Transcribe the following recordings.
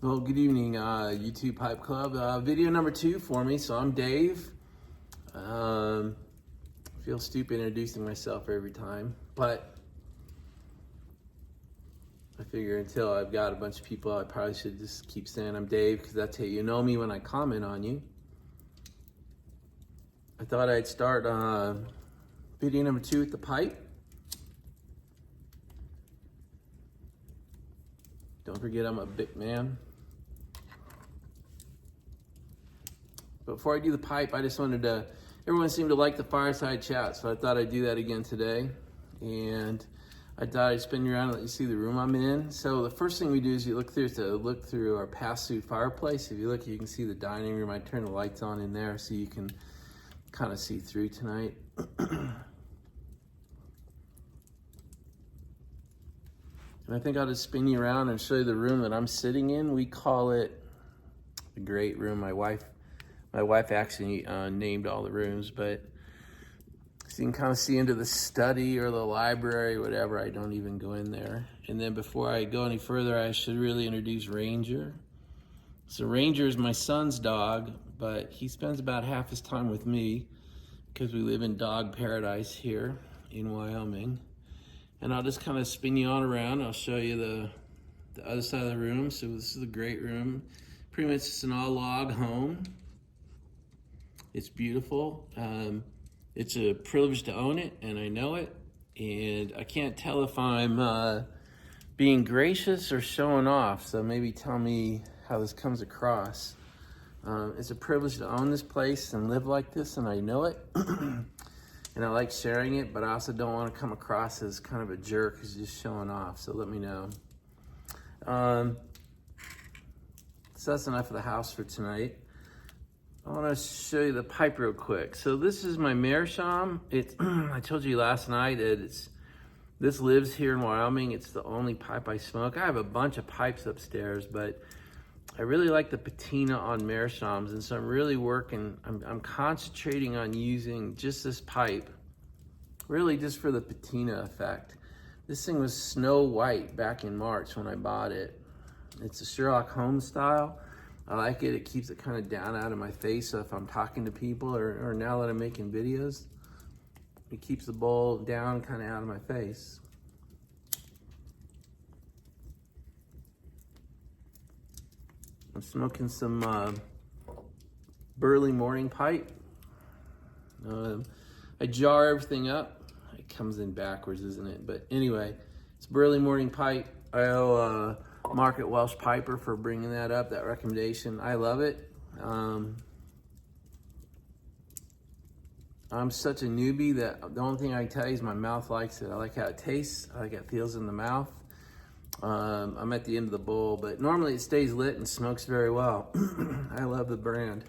Well, good evening, YouTube Pipe Club. Video number 2 for me. So I'm Dave. I feel stupid introducing myself every time, but I figure until I've got a bunch of people, I probably should just keep saying I'm Dave, because that's how you know me when I comment on you. I thought I'd start video number 2 with the pipe. Don't forget I'm a big man. But before I do the pipe, I just wanted to, everyone seemed to like the Fireside chat, so I thought I'd do that again today. And I thought I'd spin you around and let you see the room I'm in. So the first thing we do is you look through our pass-through fireplace. If you look, you can see the dining room. I turn the lights on in there so you can kind of see through tonight. And I think I'll just spin you around and show you the room that I'm sitting in. We call it the great room. My wife actually named all the rooms, but so you can kind of see into the study or the library, whatever. I don't even go in there. And then before I go any further, I should really introduce Ranger. So Ranger is my son's dog, but he spends about half his time with me because we live in dog paradise here in Wyoming. And I'll just kind of spin you on around. I'll show you the other side of the room. So this is a great room. Pretty much it's an all log home. It's beautiful. It's a privilege to own it, and I know it. And I can't tell if I'm being gracious or showing off. So maybe tell me how this comes across. It's a privilege to own this place and live like this, and I know it. And I like sharing it, but I also don't want to come across as kind of a jerk who's just showing off. So let me know. So that's enough of the house for tonight. I want to show you the pipe real quick. So this is my meerschaum. I told you last night that this lives here in Wyoming. It's the only pipe I smoke. I have a bunch of pipes upstairs, but I really like the patina on meerschaums, and so I'm really I'm concentrating on using just this pipe, really just for the patina effect. This thing was snow white back in March when I bought it. It's a Sherlock Holmes style. I like it. It keeps it kind of down out of my face, so if I'm talking to people or now that I'm making videos, it keeps the bowl down kind of out of my face. I'm smoking some Burley morning pipe. I jar everything up. It comes in backwards, isn't it? But anyway, it's Burley morning pipe. I owe Market Welsh Piper for bringing that up, that recommendation. I love it. I'm such a newbie that the only thing I can tell you is my mouth likes it. I like how it tastes. I like how it feels in the mouth. I'm at the end of the bowl, but normally it stays lit and smokes very well. I love the brand.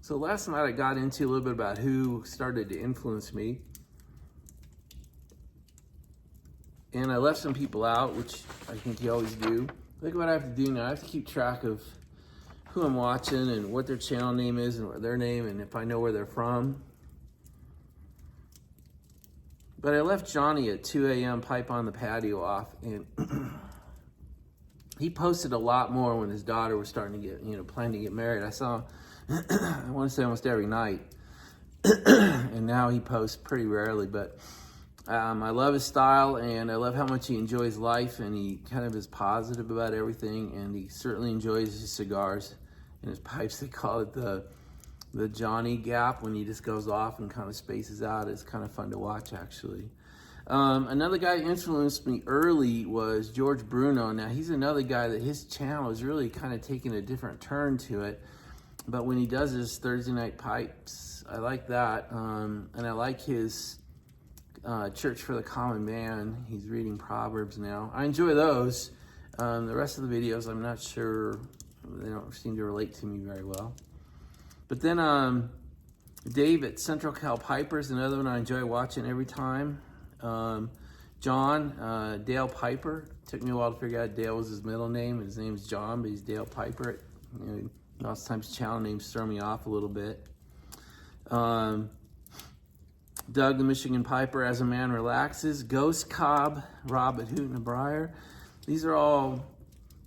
So last night I got into a little bit about who started to influence me. And I left some people out, which I think you always do. Look what I have to do now. I have to keep track of who I'm watching and what their channel name is and what their name and if I know where they're from. But I left Johnny at 2 a.m. pipe on the patio off, and he posted a lot more when his daughter was starting to get, planning to get married. I saw, I want to say almost every night. And now he posts pretty rarely, but I love his style, and I love how much he enjoys life, and he kind of is positive about everything, and he certainly enjoys his cigars and his pipes. They call it the Johnny gap when he just goes off and kind of spaces out. It's kind of fun to watch, actually. Another guy who influenced me early was George Bruno. Now, he's another guy that his channel is really kind of taking a different turn to it, but when he does his Thursday night pipes, I like that, and I like his Church for the Common Man. He's reading Proverbs now. I enjoy those. The rest of the videos, I'm not sure, they don't seem to relate to me very well. But then Dave at Central Cal Piper is another one I enjoy watching every time. John, Dale Piper. Took me a while to figure out Dale was his middle name. His name's John, but he's Dale Piper. Lots of times channel names throw me off a little bit. Doug the Michigan Piper, As a Man Relaxes, Ghost Cobb, Rob at Hoot and Briar. These are all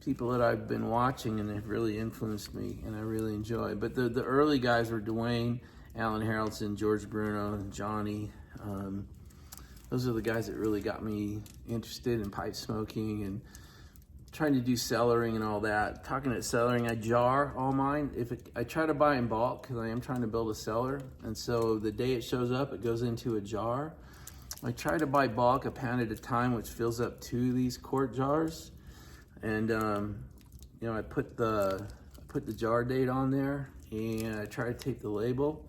people that I've been watching and they've really influenced me and I really enjoy. But the early guys were Dwayne, Alan Harrelson, George Bruno, and Johnny. Those are the guys that really got me interested in pipe smoking and trying to do cellaring and all that. Talking at cellaring, I jar all mine. I try to buy in bulk because I am trying to build a cellar. And so the day it shows up, it goes into a jar. I try to buy bulk, a pound at a time, which fills up 2 of these quart jars. And you know, I put the jar date on there, and I try to take the label,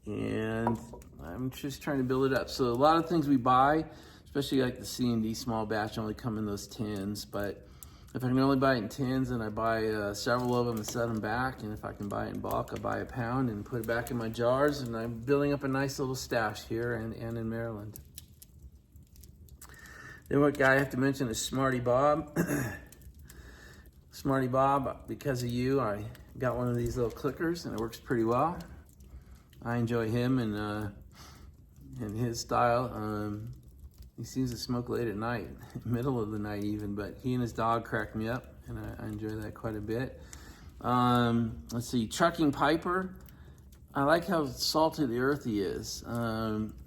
and I'm just trying to build it up. So a lot of things we buy, especially like the C&D small batch, only come in those tins. But if I can only buy it in tins, then I buy several of them and set them back. And if I can buy it in bulk, I buy a pound and put it back in my jars. And I'm building up a nice little stash here and in Maryland. Then what guy I have to mention is Smarty Bob. Smarty Bob, because of you, I got one of these little clickers and it works pretty well. I enjoy him and his style. He seems to smoke late at night, middle of the night even, but he and his dog crack me up and I enjoy that quite a bit. Let's see, Trucking Piper. I like how salty the earth he is.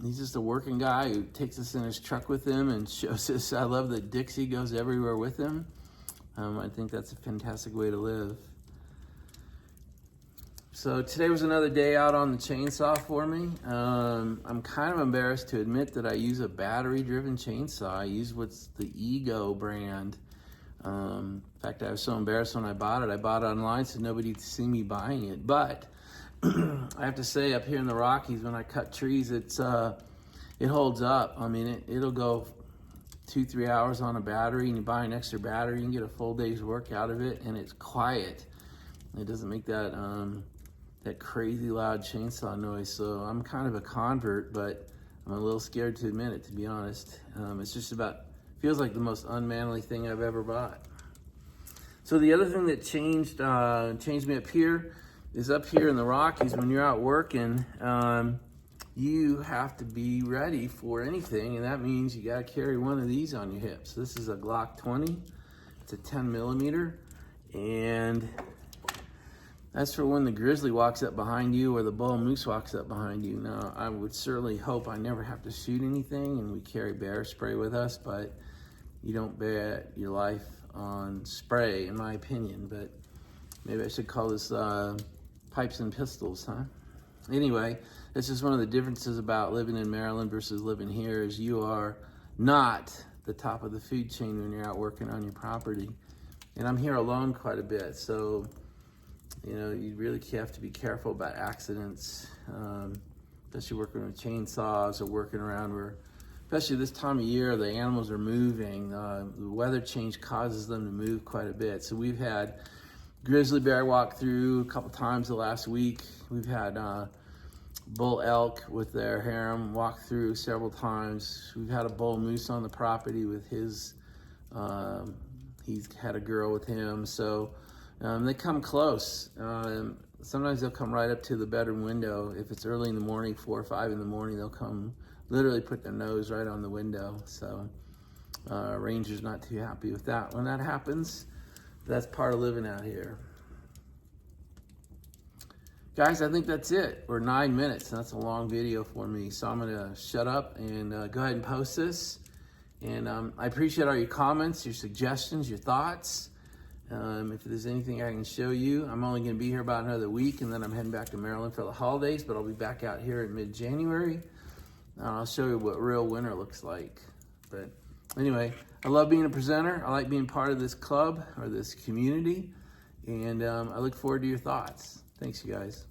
He's just a working guy who takes us in his truck with him and shows us. I love that Dixie goes everywhere with him. I think that's a fantastic way to live. So today was another day out on the chainsaw for me. I'm kind of embarrassed to admit that I use a battery-driven chainsaw. I use what's the Ego brand. In fact, I was so embarrassed when I bought it. I bought it online so nobody would see me buying it. But I have to say, up here in the Rockies, when I cut trees, it holds up. I mean, it'll go 2-3 hours on a battery, and you buy an extra battery, you can get a full day's work out of it, and it's quiet. It doesn't make that crazy loud chainsaw noise. So I'm kind of a convert, but I'm a little scared to admit it, to be honest. It's just feels like the most unmanly thing I've ever bought. So the other thing that changed me up here is up here in the Rockies, when you're out working, you have to be ready for anything, and that means you got to carry one of these on your hips. This is a Glock 20. It's a 10 millimeter, and that's for when the grizzly walks up behind you or the bull moose walks up behind you. Now, I would certainly hope I never have to shoot anything, and we carry bear spray with us, but you don't bet your life on spray, in my opinion. But maybe I should call this pipes and pistols, huh? Anyway, that's just one of the differences about living in Maryland versus living here, is you are not the top of the food chain when you're out working on your property. And I'm here alone quite a bit, so you know, you really have to be careful about accidents, especially working with chainsaws or working around where, especially this time of year, the animals are moving. The weather change causes them to move quite a bit. So we've had grizzly bear walk through a couple times the last week. We've had bull elk with their harem walk through several times. We've had a bull moose on the property with his, he's had a girl with him. So they come close. Sometimes they'll come right up to the bedroom window. If it's early in the morning, 4 or 5 in the morning, they'll come literally put their nose right on the window. So ranger's not too happy with that. When that happens, that's part of living out here. Guys, I think that's it. We're 9 minutes. That's a long video for me. So I'm gonna shut up and go ahead and post this. And I appreciate all your comments, your suggestions, your thoughts. If there's anything I can show you, I'm only gonna be here about another week, and then I'm heading back to Maryland for the holidays, but I'll be back out here in mid-January. I'll show you what real winter looks like. But anyway, I love being a presenter. I like being part of this club or this community, and I look forward to your thoughts. Thanks, you guys.